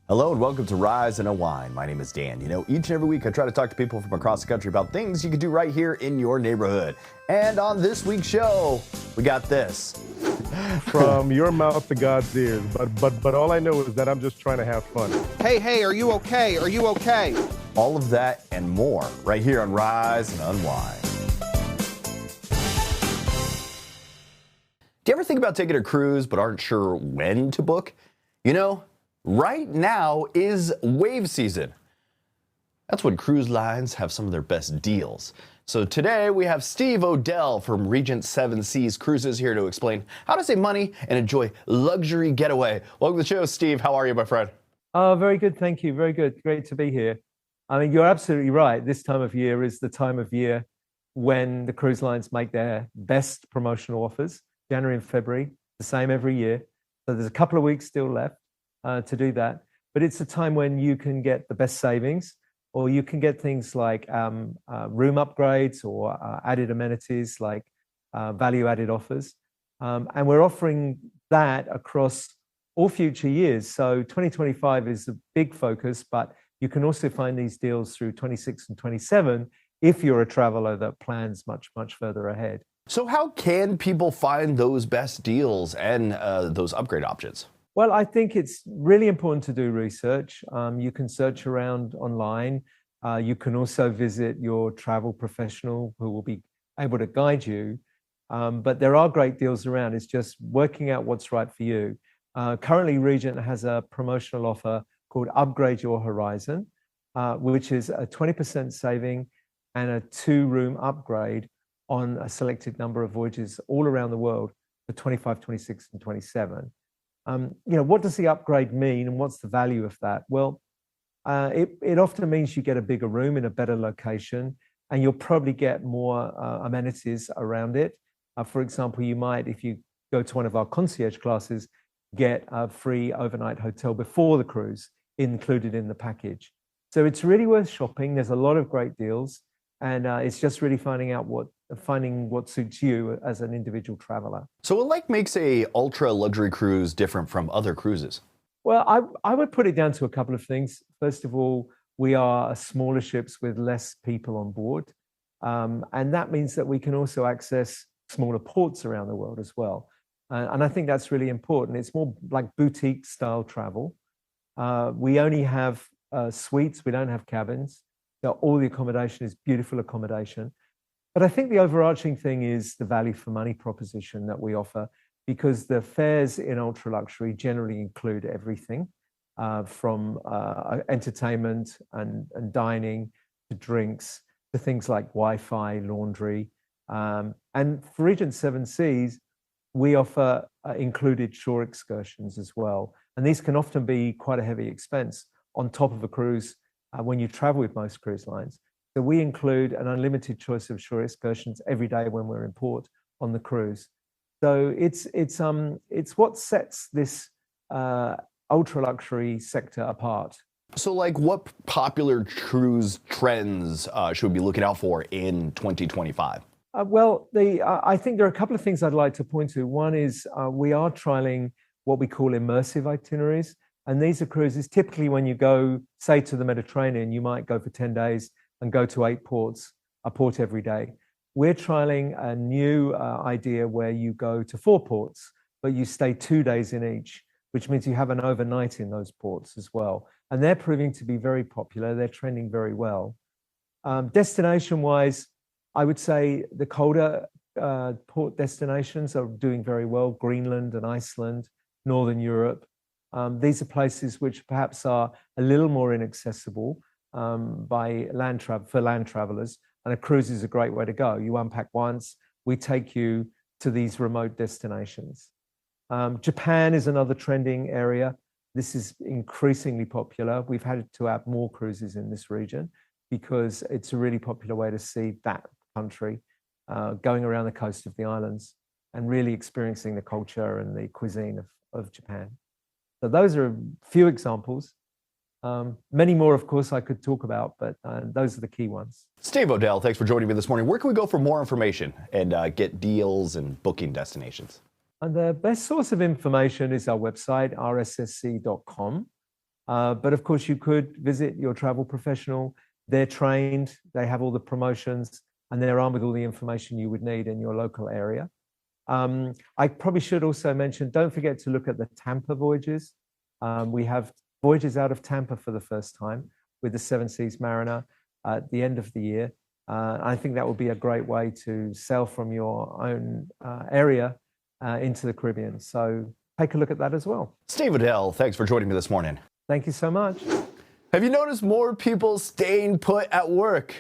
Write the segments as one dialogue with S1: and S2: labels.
S1: Hello and welcome to Rise Unwind. My name is Dan. You know, each and every week I try to talk to people from across the country about things you can do right here in your neighborhood. And on this week's show, we got this.
S2: From your mouth to God's ears. But all I know is that I'm just trying to have fun.
S3: Hey, are you okay? Are you okay?
S1: All of that and more right here on Rise and Unwind. Do you ever think about taking a cruise but aren't sure when to book? You know, right now is wave season. That's when cruise lines have some of their best deals. So today we have Steve Odell from Regent 7 Seas Cruises here to explain how to save money and enjoy luxury getaway. Welcome to the show, Steve. How are you, my friend?
S4: Oh, very good. Thank you. Very good. Great to be here. I mean, you're absolutely right. This time of year is the time of year when the cruise lines make their best promotional offers, January and February, the same every year. So there's a couple of weeks still left to do that. But it's a time when you can get the best savings, or you can get things like room upgrades or added amenities like value-added offers. And we're offering that across all future years. So 2025 is a big focus, but you can also find these deals through 26 and 27 if you're a traveler that plans much, much further ahead.
S1: So how can people find those best deals and those upgrade options?
S4: Well, I think it's really important to do research. You can search around online. You can also visit your travel professional who will be able to guide you. But there are great deals around. It's just working out what's right for you. Currently, Regent has a promotional offer called Upgrade Your Horizon, which is a 20% saving and a 2-room upgrade on a selected number of voyages all around the world for 25, 26, and 27. What does the upgrade mean and what's the value of that? Well, it often means you get a bigger room in a better location, and you'll probably get more amenities around it. For example, you might, if you go to one of our concierge classes, get a free overnight hotel before the cruise included in the package. So it's really worth shopping. There's a lot of great deals, and it's just really finding what suits you as an individual traveler.
S1: So what makes a ultra luxury cruise different from other cruises?
S4: Well, I would put it down to a couple of things. First of all, we are smaller ships with less people on board. And that means that we can also access smaller ports around the world as well. And I think that's really important. It's more like boutique style travel. We only have suites, we don't have cabins. So all the accommodation is beautiful accommodation. But I think the overarching thing is the value for money proposition that we offer, because the fares in ultra luxury generally include everything from entertainment and dining to drinks to things like Wi-Fi, laundry. And for Regent 7 Seas, we offer included shore excursions as well. And these can often be quite a heavy expense on top of a cruise when you travel with most cruise lines. So we include an unlimited choice of shore excursions every day when we're in port on the cruise. So it's what sets this ultra luxury sector apart.
S1: So what popular cruise trends should we be looking out for in 2025?
S4: I think there are a couple of things I'd like to point to. One is we are trialing what we call immersive itineraries. And these are cruises, typically when you go, say, to the Mediterranean, you might go for 10 days and go to 8 ports, a port every day. We're trialing a new idea where you go to 4 ports, but you stay 2 days in each, which means you have an overnight in those ports as well. And they're proving to be very popular. They're trending very well. Destination-wise, I would say the colder port destinations are doing very well. Greenland and Iceland, Northern Europe. These are places which perhaps are a little more inaccessible for land travelers. And a cruise is a great way to go. You unpack once, we take you to these remote destinations. Japan is another trending area. This is increasingly popular. We've had to add more cruises in this region because it's a really popular way to see that country, going around the coast of the islands and really experiencing the culture and the cuisine of Japan. So those are a few examples. Many more, of course, I could talk about, but those are the key ones.
S1: Steve Odell, thanks for joining me this morning. Where can we go for more information and get deals and booking destinations?
S4: And the best source of information is our website, rssc.com. But of course, you could visit your travel professional. They're trained, they have all the promotions, and they're armed with all the information you would need in your local area. I probably should also mention, don't forget to look at the Tampa voyages. We have voyages out of Tampa for the first time with the Seven Seas Mariner at the end of the year. I think that would be a great way to sail from your own area into the Caribbean. So take a look at that as well.
S1: Steve Odell, thanks for joining me this morning.
S4: Thank you so much.
S1: Have you noticed more people staying put at work?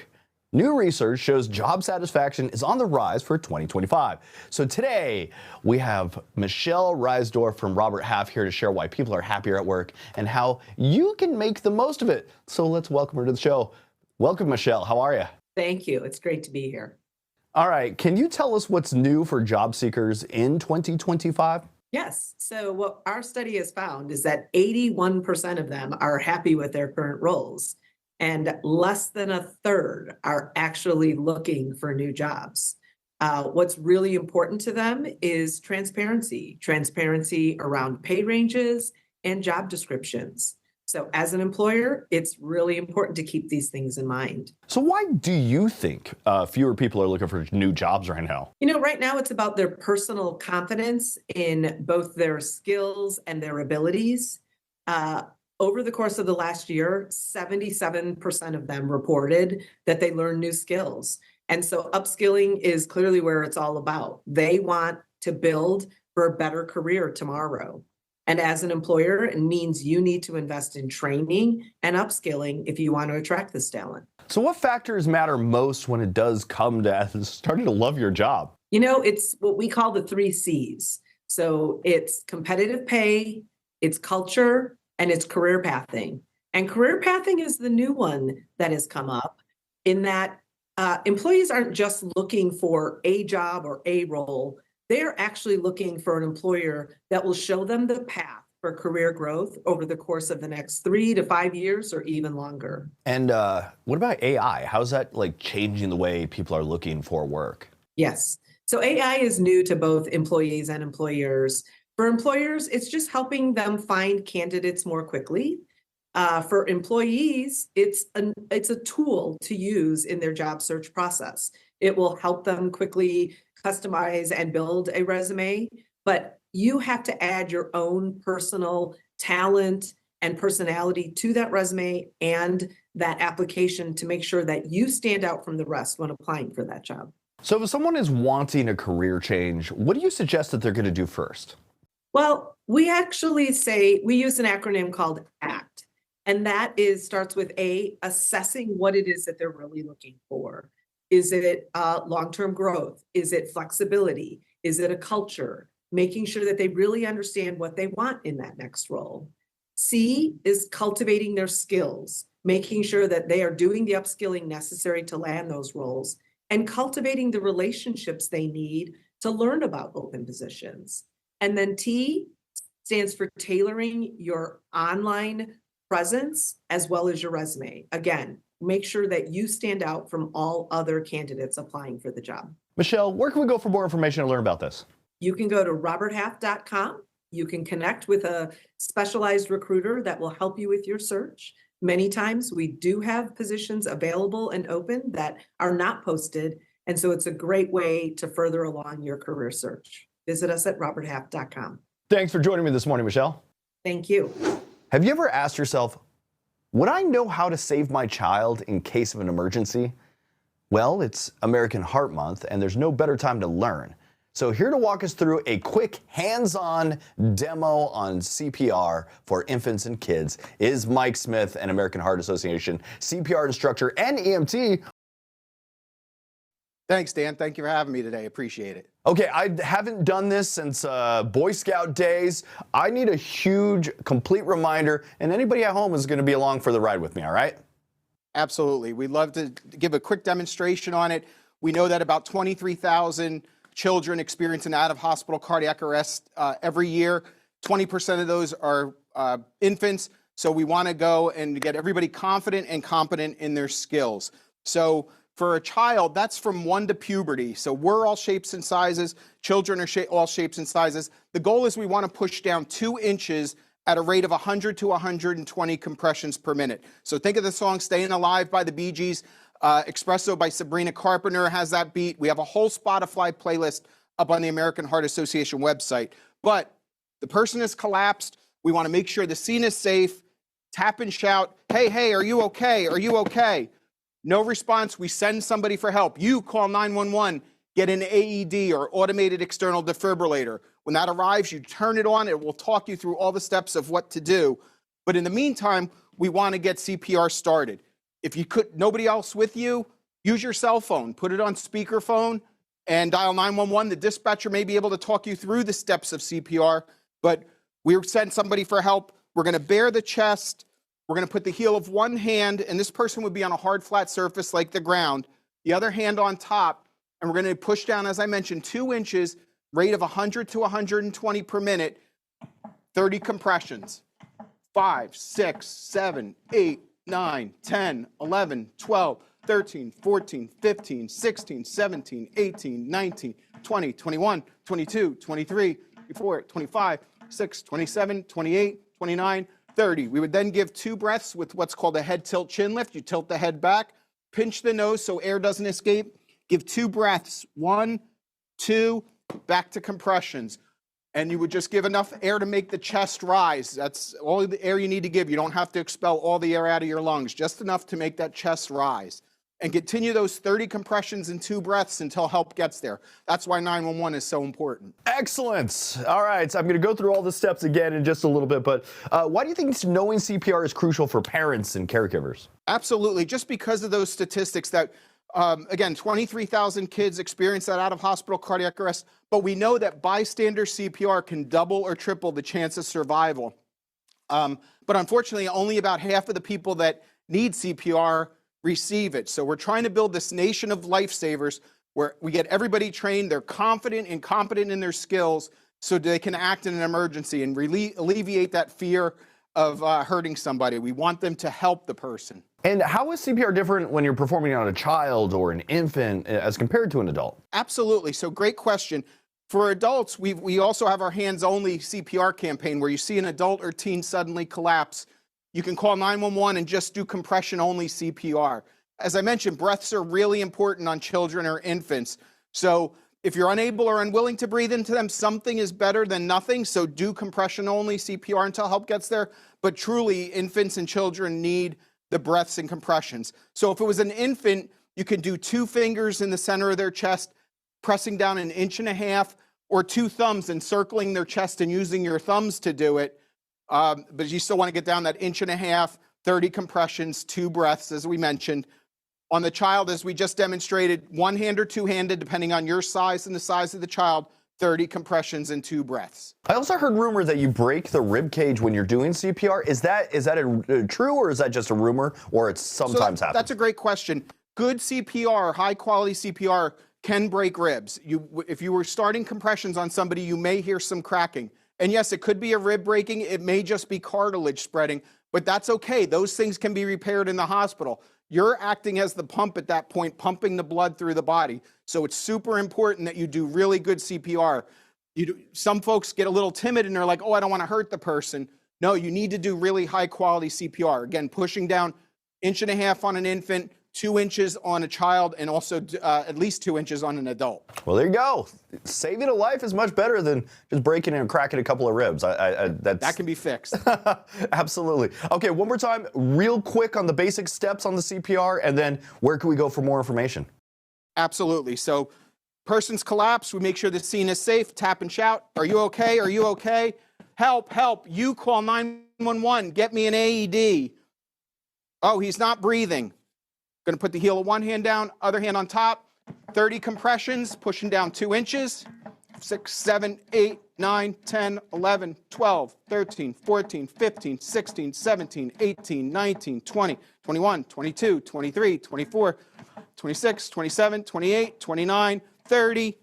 S1: New research shows job satisfaction is on the rise for 2025. So today we have Michelle Reisdorf from Robert Half here to share why people are happier at work and how you can make the most of it. So let's welcome her to the show. Welcome, Michelle. How are you?
S5: Thank you. It's great to be here.
S1: All right. Can you tell us what's new for job seekers in 2025?
S5: Yes. So what our study has found is that 81% of them are happy with their current roles, and less than a third are actually looking for new jobs. What's really important to them is transparency around pay ranges and job descriptions. So as an employer, it's really important to keep these things in mind.
S1: So why do you think fewer people are looking for new jobs right now?
S5: You know, right now it's about their personal confidence in both their skills and their abilities. Over the course of the last year, 77% of them reported that they learned new skills. And so upskilling is clearly where it's all about. They want to build for a better career tomorrow. And as an employer, it means you need to invest in training and upskilling if you want to attract this talent.
S1: So what factors matter most when it does come to starting to love your job?
S5: You know, it's what we call the 3 C's. So it's competitive pay, it's culture, and it's career pathing. And career pathing is the new one that has come up in that employees aren't just looking for a job or a role. They're actually looking for an employer that will show them the path for career growth over the course of the next 3 to 5 years or even longer.
S1: And what about AI? How's that like changing the way people are looking for work?
S5: Yes. So AI is new to both employees and employers. For employers, it's just helping them find candidates more quickly. For employees, it's a tool to use in their job search process. It will help them quickly customize and build a resume, but you have to add your own personal talent and personality to that resume and that application to make sure that you stand out from the rest when applying for that job.
S1: So if someone is wanting a career change, what do you suggest that they're going to do first?
S5: Well, we actually say we use an acronym called ACT, and that starts with assessing what it is that they're really looking for. Is it long-term growth? Is it flexibility? Is it a culture? Making sure that they really understand what they want in that next role. C is cultivating their skills, making sure that they are doing the upskilling necessary to land those roles, and cultivating the relationships they need to learn about open positions. And then T stands for tailoring your online presence as well as your resume. Again, make sure that you stand out from all other candidates applying for the job.
S1: Michelle, where can we go for more information and learn about this?
S5: You can go to roberthalf.com. You can connect with a specialized recruiter that will help you with your search. Many times we do have positions available and open that are not posted. And so it's a great way to further along your career search. Visit us at roberthalf.com.
S1: Thanks for joining me this morning, Michelle.
S5: Thank you.
S1: Have you ever asked yourself, would I know how to save my child in case of an emergency? Well, it's American Heart Month, and there's no better time to learn. So here to walk us through a quick hands-on demo on CPR for infants and kids is Mike Smith, an American Heart Association CPR instructor and EMT.
S3: Thanks, Dan. Thank you for having me today. Appreciate it.
S1: Okay, I haven't done this since Boy Scout days. I need a huge, complete reminder, and anybody at home is going to be along for the ride with me, all right?
S3: Absolutely. We'd love to give a quick demonstration on it. We know that about 23,000 children experience an out-of-hospital cardiac arrest every year. 20% of those are infants. So we want to go and get everybody confident and competent in their skills. So for a child, that's from 1 to puberty. So we're all shapes and sizes. Children are all shapes and sizes. The goal is we want to push down 2 inches at a rate of 100 to 120 compressions per minute. So think of the song Staying Alive by the Bee Gees. Espresso by Sabrina Carpenter has that beat. We have a whole Spotify playlist up on the American Heart Association website. But the person has collapsed. We want to make sure the scene is safe. Tap and shout, hey, hey, are you okay? Are you okay? No response, we send somebody for help. You call 911, get an AED or automated external defibrillator. When that arrives, you turn it on. It will talk you through all the steps of what to do. But in the meantime, we want to get CPR started. If you could, nobody else with you, use your cell phone, put it on speakerphone and dial 911. The dispatcher may be able to talk you through the steps of CPR, but we send somebody for help. We're going to bare the chest. We're going to put the heel of one hand, and this person would be on a hard, flat surface like the ground, the other hand on top, and we're going to push down, as I mentioned, 2 inches, rate of 100 to 120 per minute, 30 compressions. 5, 6, 7, 8, 9, 10, 11, 12, 13, 14, 15, 16, 17, 18, 19, 20, 21, 22, 23, 24, 25, 6, 27, 28, 29, 30. We would then give 2 breaths with what's called a head tilt chin lift. You tilt the head back, pinch the nose so air doesn't escape. Give 2 breaths, 1, 2, back to compressions. And you would just give enough air to make the chest rise. That's all the air you need to give. You don't have to expel all the air out of your lungs, just enough to make that chest rise. And continue those 30 compressions and 2 breaths until help gets there. That's why 911 is so important.
S1: Excellent. All right, so I'm going to go through all the steps again in just a little bit, but why do you think knowing CPR is crucial for parents and caregivers?
S3: Absolutely, just because of those statistics that, again, 23,000 kids experience that out-of-hospital cardiac arrest, but we know that bystander CPR can double or triple the chance of survival. But unfortunately, only about half of the people that need CPR receive it. So we're trying to build this nation of lifesavers where we get everybody trained, they're confident and competent in their skills so they can act in an emergency and alleviate that fear of hurting somebody. We want them to help the person.
S1: And how is CPR different when you're performing on a child or an infant as compared to an adult?
S3: Absolutely. So great question. For adults, we also have our hands-only CPR campaign where you see an adult or teen suddenly collapse. You can call 911 and just do compression-only CPR. As I mentioned, breaths are really important on children or infants. So if you're unable or unwilling to breathe into them, something is better than nothing. So do compression-only CPR until help gets there. But truly, infants and children need the breaths and compressions. So if it was an infant, you can do 2 fingers in the center of their chest, pressing down 1.5 inches, or 2 thumbs encircling their chest and using your thumbs to do it. But you still want to get down that 1.5 inches, 30 compressions, 2 breaths, as we mentioned. On the child, as we just demonstrated, 1 hand or 2-handed, depending on your size and the size of the child, 30 compressions and 2 breaths.
S1: I also heard rumor that you break the rib cage when you're doing CPR. Is that true, or is that just a rumor, or it's sometimes happens?
S3: That's a great question. Good CPR, high quality CPR, can break ribs. If you were starting compressions on somebody, you may hear some cracking. And yes, it could be a rib breaking. It may just be cartilage spreading, but that's okay. Those things can be repaired in the hospital. You're acting as the pump at that point, pumping the blood through the body. So it's super important that you do really good CPR. Some folks get a little timid and they're like, oh, I don't want to hurt the person. No, you need to do really high quality CPR. Again, pushing down 1.5 inches on an infant, 2 inches on a child, and also at least 2 inches on an adult.
S1: Well, there you go. Saving a life is much better than just breaking and cracking a couple of ribs.
S3: That can be fixed.
S1: Absolutely. Okay, one more time, real quick on the basic steps on the CPR, and then where can we go for more information?
S3: Absolutely. So person's collapsed. We make sure the scene is safe. Tap and shout. Are you okay? Are you okay? Help, help. You call 911. Get me an AED. Oh, he's not breathing. Going to put the heel of one hand down, other hand on top. 30 compressions, pushing down 2 inches. 6, 7, 8, 9, 10, 11, 12, 13, 14, 15, 16, 17, 18, 19, 20, 21, 22, 23, 24, 26, 27, 28, 29, 30.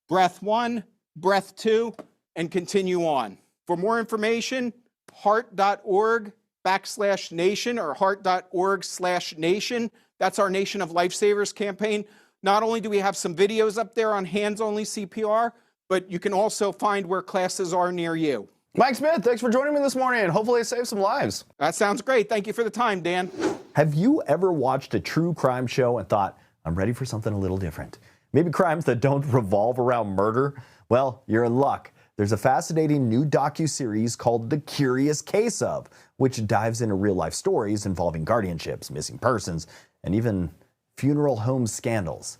S3: Breath 1, breath 2, and continue on. For more information, heart.org/nation or heart.org/nation. That's our Nation of Lifesavers campaign. Not only do we have some videos up there on hands-only CPR, but you can also find where classes are near you.
S1: Mike Smith, thanks for joining me this morning, and hopefully it saves some lives.
S3: That sounds great. Thank you for the time, Dan.
S1: Have you ever watched a true crime show and thought, I'm ready for something a little different? Maybe crimes that don't revolve around murder? Well, you're in luck. There's a fascinating new docuseries called The Curious Case of, which dives into real-life stories involving guardianships, missing persons, and even funeral home scandals.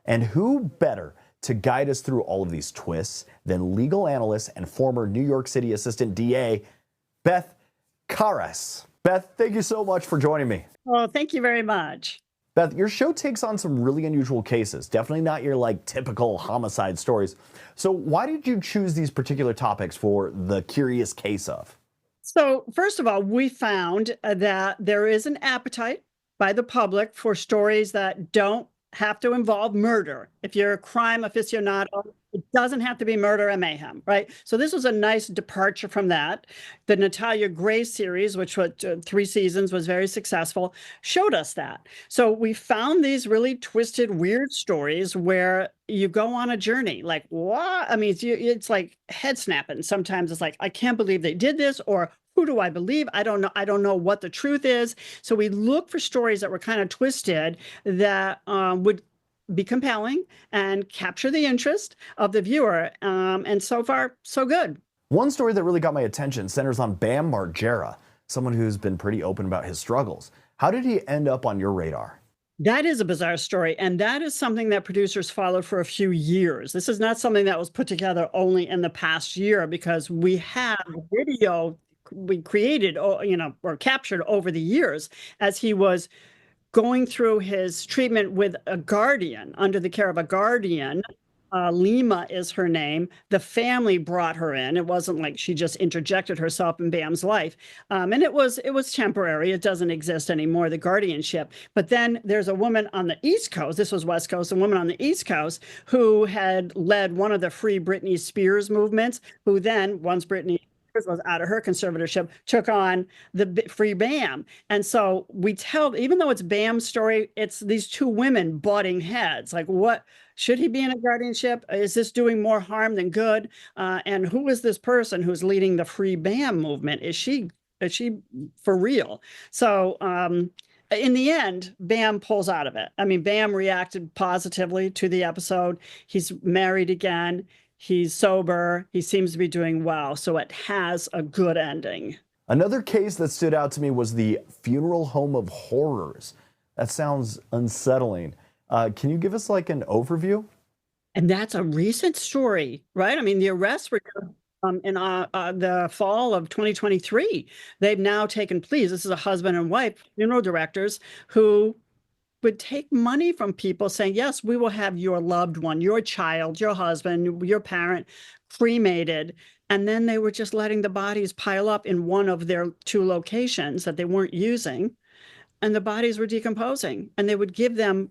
S1: And who better to guide us through all of these twists than legal analyst and former New York City Assistant DA, Beth Karas. Beth, thank you so much for joining me.
S6: Oh, thank you very much.
S1: Beth, your show takes on some really unusual cases, definitely not your typical homicide stories. So why did you choose these particular topics for The Curious Case of?
S6: So first of all, we found that there is an appetite by the public for stories that don't have to involve murder. If you're a crime aficionado, it doesn't have to be murder and mayhem, right? So this was a nice departure from that. The Natalia Gray series, which was 3 seasons, was very successful, showed us that. So we found these really twisted, weird stories where you go on a journey. Like, what? I mean, it's like head snapping. Sometimes it's like, I can't believe they did this, or who do I believe? I don't know. I don't know what the truth is. So we look for stories that were kind of twisted that would be compelling and capture the interest of the viewer. And so far, so good.
S1: One story that really got my attention centers on Bam Margera, someone who's been pretty open about his struggles. How did he end up on your radar?
S6: That is a bizarre story, and that is something that producers followed for a few years. This is not something that was put together only in the past year, because we have video we created, or captured over the years as he was going through his treatment with a guardian, under the care of a guardian. Lima is her name. The family brought her in. It wasn't like she just interjected herself in Bam's life. And it was temporary. It doesn't exist anymore, the guardianship. But then there's a woman on the East Coast, this was West Coast, a woman on the East Coast who had led one of the Free Britney Spears movements, who then, once Britney was out of her conservatorship, took on the Free Bam. And so we tell, even though it's Bam's story, it's these two women butting heads. Like, what, should he be in a guardianship? Is this doing more harm than good? And who is this person who's leading the Free Bam movement? Is she for real? So in the end, Bam pulls out of it. I mean, Bam reacted positively to the episode. He's married again. He's sober. He seems to be doing well. So it has a good ending.
S1: Another case that stood out to me was the Funeral Home of Horrors. That sounds unsettling. Can you give us an overview?
S6: And that's a recent story, right? I mean, the arrests were in the fall of 2023. They've now taken pleas. This is a husband and wife, funeral directors, who would take money from people saying, yes, we will have your loved one, your child, your husband, your parent cremated. And then they were just letting the bodies pile up in one of their 2 locations that they weren't using. And the bodies were decomposing. And they would give them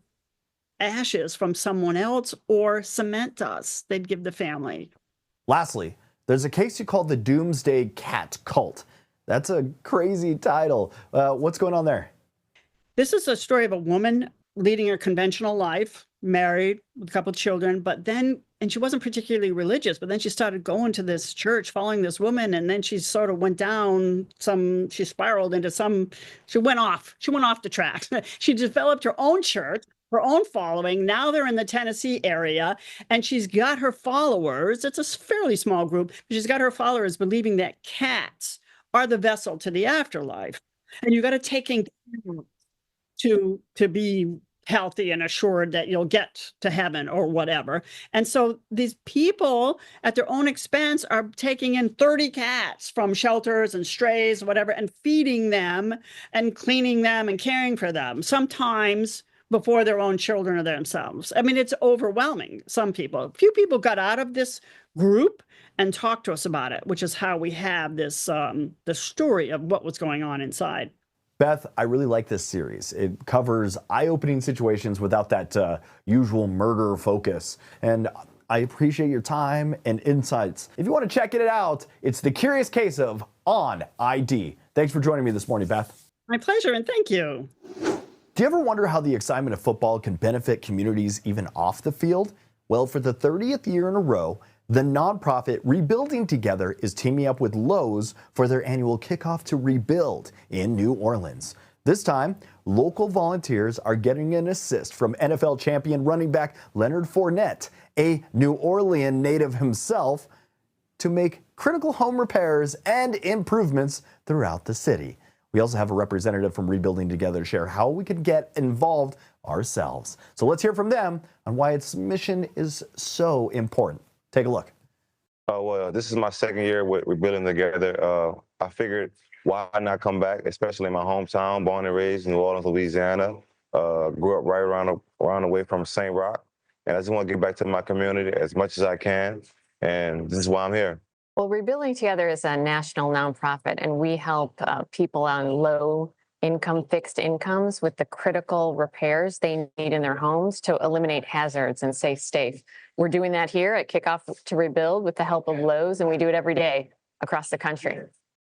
S6: ashes from someone else or cement dust they'd give the family.
S1: Lastly, there's a case you call the Doomsday Cat Cult. That's a crazy title. What's going on there?
S6: This is a story of a woman leading a conventional life, married with a couple of children, and she wasn't particularly religious, but then she started going to this church, following this woman, and then she sort of went down she spiraled into she went off the tracks. She developed her own church, her own following. Now they're in the Tennessee area, and she's got her followers. It's a fairly small group, but she's got her followers believing that cats are the vessel to the afterlife. And you got to take in to be healthy and assured that you'll get to heaven or whatever. And so these people at their own expense are taking in 30 cats from shelters and strays, whatever, and feeding them and cleaning them and caring for them, sometimes before their own children or themselves. I mean, it's overwhelming. Some people, a few people got out of this group and talked to us about it, which is how we have this, the story of what was going on inside.
S1: Beth, I really like this series. It covers eye-opening situations without that usual murder focus. And I appreciate your time and insights. If you want to check it out, it's The Curious Case of on ID. Thanks for joining me this morning, Beth.
S6: My pleasure, and thank you.
S1: Do you ever wonder how the excitement of football can benefit communities even off the field? Well, for the 30th year in a row, the nonprofit Rebuilding Together is teaming up with Lowe's for their annual kickoff to rebuild in New Orleans. This time, local volunteers are getting an assist from NFL champion running back Leonard Fournette, a New Orleans native himself, to make critical home repairs and improvements throughout the city. We also have a representative from Rebuilding Together to share how we could get involved ourselves. So let's hear from them on why its mission is so important. Take a look.
S7: Well, this is my second year with Rebuilding Together. I figured, why not come back, especially in my hometown, born and raised in New Orleans, Louisiana. Grew up right around the way from St. Roch. And I just want to get back to my community as much as I can. And this is why I'm here.
S8: Well, Rebuilding Together is a national nonprofit, and we help people on low income, fixed incomes with the critical repairs they need in their homes to eliminate hazards and stay safe. We're doing that here at Kickoff to Rebuild with the help of Lowe's, and we do it every day across the country.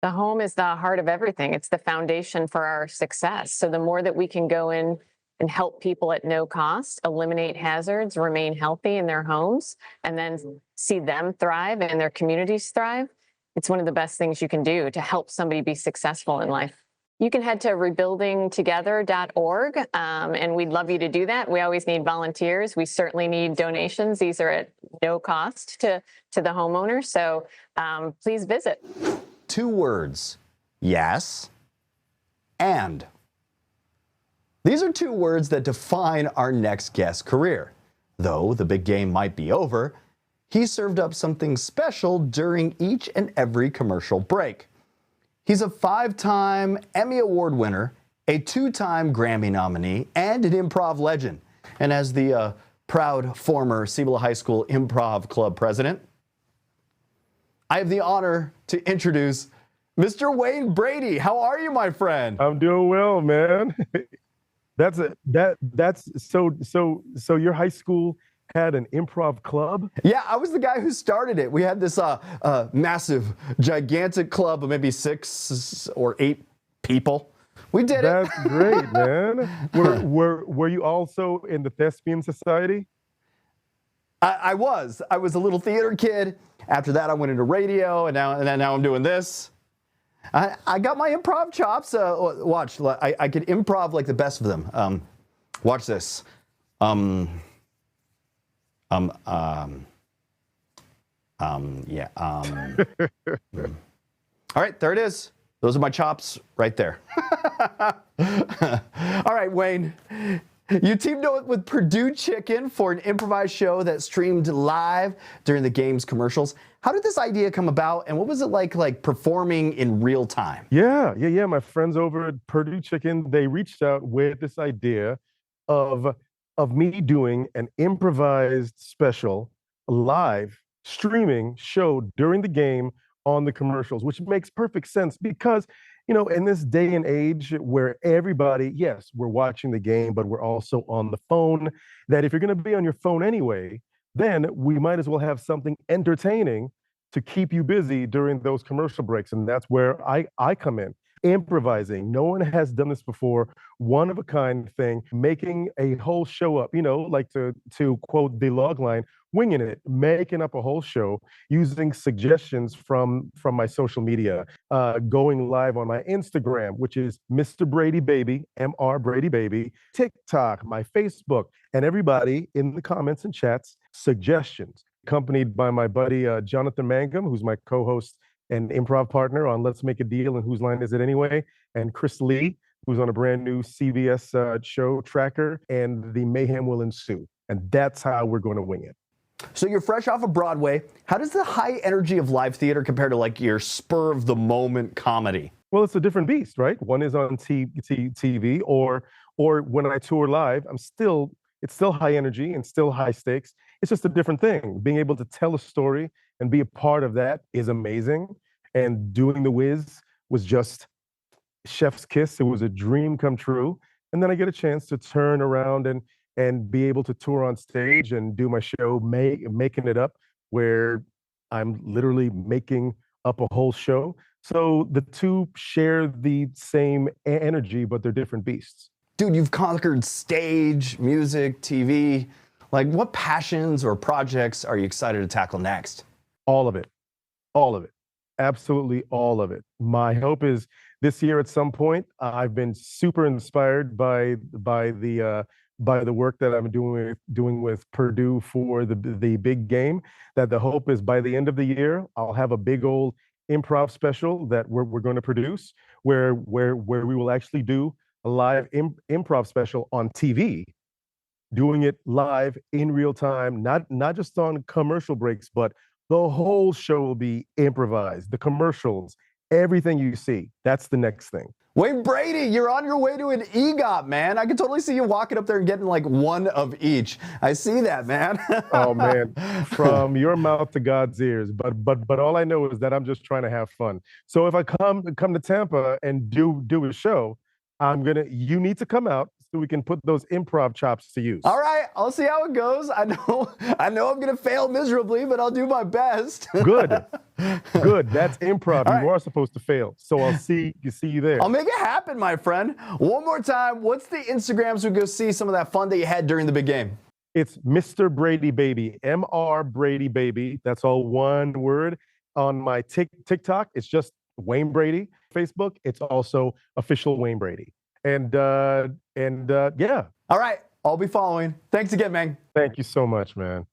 S8: The home is the heart of everything. It's the foundation for our success. So the more that we can go in and help people at no cost, eliminate hazards, remain healthy in their homes, and then see them thrive and their communities thrive, it's one of the best things you can do to help somebody be successful in life. You can head to rebuildingtogether.org, and we'd love you to do that. We always need volunteers. We certainly need donations. These are at no cost to the homeowner, so please visit.
S1: 2 words, yes and. These are 2 words that define our next guest's career. Though the big game might be over, he served up something special during each and every commercial break. He's a 5-time Emmy Award winner, a 2-time Grammy nominee, and an improv legend. And as the proud former Cibola High School Improv Club president, I have the honor to introduce Mr. Wayne Brady. How are you, my friend?
S2: I'm doing well, man. That's so your high school had an improv club?
S1: Yeah, I was the guy who started it. We had this massive, gigantic club of maybe 6 or 8 people. We did it.
S2: That's great, man. Were you also in the Thespian Society?
S1: I was a little theater kid. After that, I went into radio, and now I'm doing this. I got my improv chops. Watch, I could improv like the best of them. Watch this. Yeah. All right, there it is. Those are my chops right there. All right, Wayne. You teamed up with Purdue Chicken for an improvised show that streamed live during the game's commercials. How did this idea come about, and what was it like performing in real time?
S2: Yeah. My friends over at Purdue Chicken, they reached out with this idea of me doing an improvised special live streaming show during the game on the commercials, which makes perfect sense because, in this day and age where everybody, yes, we're watching the game, but we're also on the phone, that if you're going to be on your phone anyway, then we might as well have something entertaining to keep you busy during those commercial breaks. And that's where I come in. Improvising. No one has done this before. One of a kind thing, making a whole show up, like to quote the log line, winging it, making up a whole show, using suggestions from my social media, going live on my Instagram, which is Mr. Brady Baby, Mr. Brady Baby, TikTok, my Facebook, and everybody in the comments and chats, suggestions, accompanied by my buddy Jonathan Mangum, who's my co-host and improv partner on Let's Make a Deal and Whose Line Is It Anyway? And Chris Lee, who's on a brand new CBS show, Tracker, and The Mayhem Will Ensue. And that's how we're going to wing it.
S1: So you're fresh off of Broadway. How does the high energy of live theater compare to your spur of the moment comedy?
S2: Well, it's a different beast, right? One is on TV or when I tour live, it's still high energy and still high stakes. It's just a different thing. Being able to tell a story and be a part of that is amazing. And doing The Wiz was just chef's kiss. It was a dream come true. And then I get a chance to turn around and be able to tour on stage and do my show, making it up, where I'm literally making up a whole show. So the two share the same energy, but they're different beasts.
S1: Dude, you've conquered stage, music, TV. Like, what passions or projects are you excited to tackle next?
S2: All of it. All of it. Absolutely all of it. My hope is this year at some point, I've been super inspired by the work that I'm doing with Purdue for the big game. That the hope is by the end of the year, I'll have a big old improv special that we're going to produce where we will actually do a live improv special on TV, doing it live in real time, not just on commercial breaks, but the whole show will be improvised. The commercials, everything you see. That's the next thing.
S1: Wait, Brady, you're on your way to an EGOT, man. I can totally see you walking up there and getting like one of each. I see that, man.
S2: Oh man, from your mouth to God's ears. But all I know is that I'm just trying to have fun. So if I come to Tampa and do a show, you need to come out so we can put those improv chops to use.
S1: All right, I'll see how it goes. I know I'm gonna fail miserably, but I'll do my best.
S2: Good. That's improv. You are supposed to fail. So I'll see you there.
S1: I'll make it happen, my friend. One more time, what's the Instagram so we can go see some of that fun that you had during the big game?
S2: It's Mr. Brady Baby, MR Brady Baby. That's all one word. On my TikTok, it's just Wayne Brady. Facebook, it's also official Wayne Brady. And yeah.
S1: All right, I'll be following. Thanks again, man.
S2: Thank you so much, man.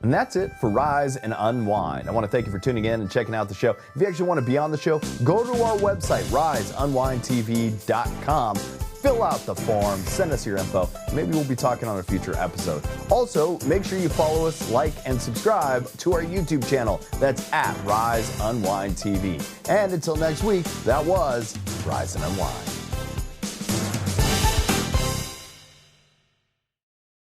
S1: And that's it for Rise and Unwind. I want to thank you for tuning in and checking out the show. If you actually want to be on the show, go to our website, riseunwindtv.com. Fill out the form, send us your info. Maybe we'll be talking on a future episode. Also, make sure you follow us, like, and subscribe to our YouTube channel. That's at Rise Unwind TV. And until next week, that was Rise and Unwind.